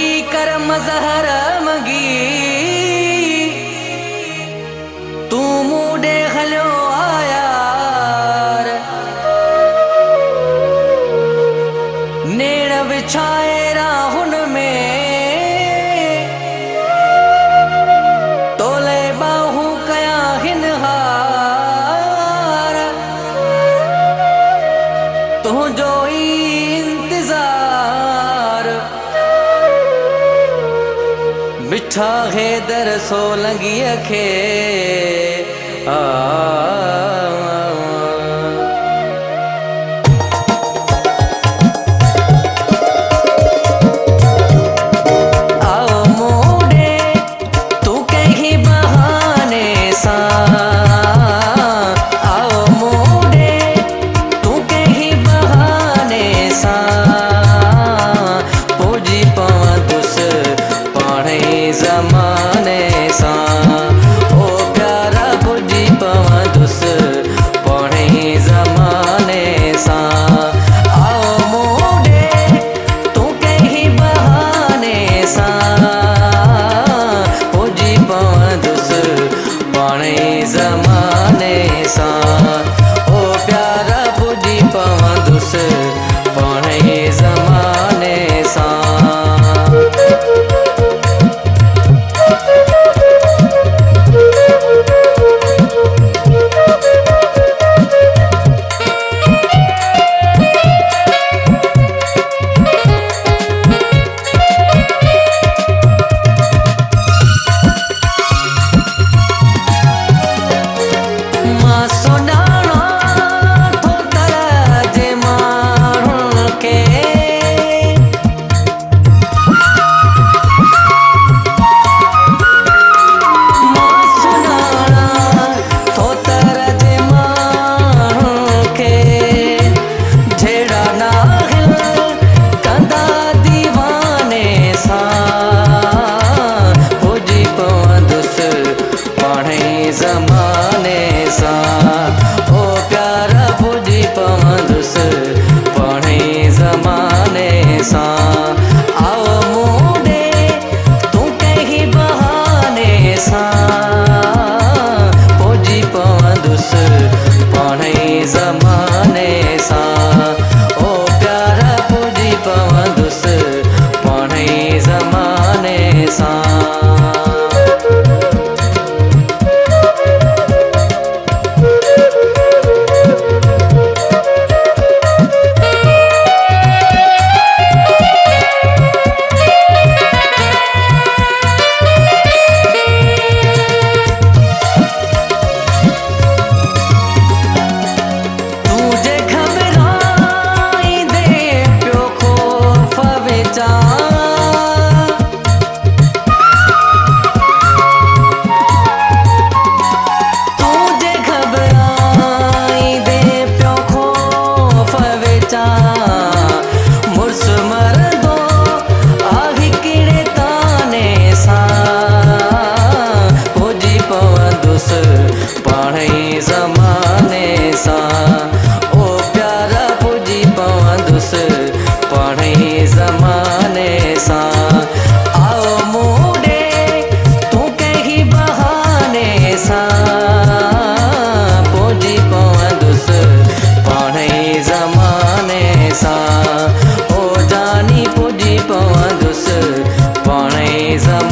वडी कर मजहर मगी तू मूडे हलो आयार नेड़ विछाए राहुन में तोले बाहू कया हिन हार तुझो इंतजार मिठा हैदर सोलंगी खे ज़माने सा ओ प्यारा बुझी पवंदुस पढ़े ज़माने सा आओ मूडे तू कहीं बहाने सा बुझी पवंदुस पढ़े ज़माने सा ओ प्यारा बुझी पवंदुस पढ़े ज़माने सा। ज़माने सा ओ प्यारा बुझी पवंदुस पढ़े ज़माने सा आओ मूडे तू कहीं बहाने सा बुझी पवंदुस पढ़े ज़माने सा ओ प्यारा बुझी पवंदुस पढ़े ज़माने सा। पढ़े ज़माने सा ओ प्यारा बुझी पवंदुस पढ़े ज़माने सा आओ मूडे तू कहीं बहाने सा बुझी पवंदुस पढ़े ज़माने सा ओ जानी बुझी पवंदुस पढ़े ज़माने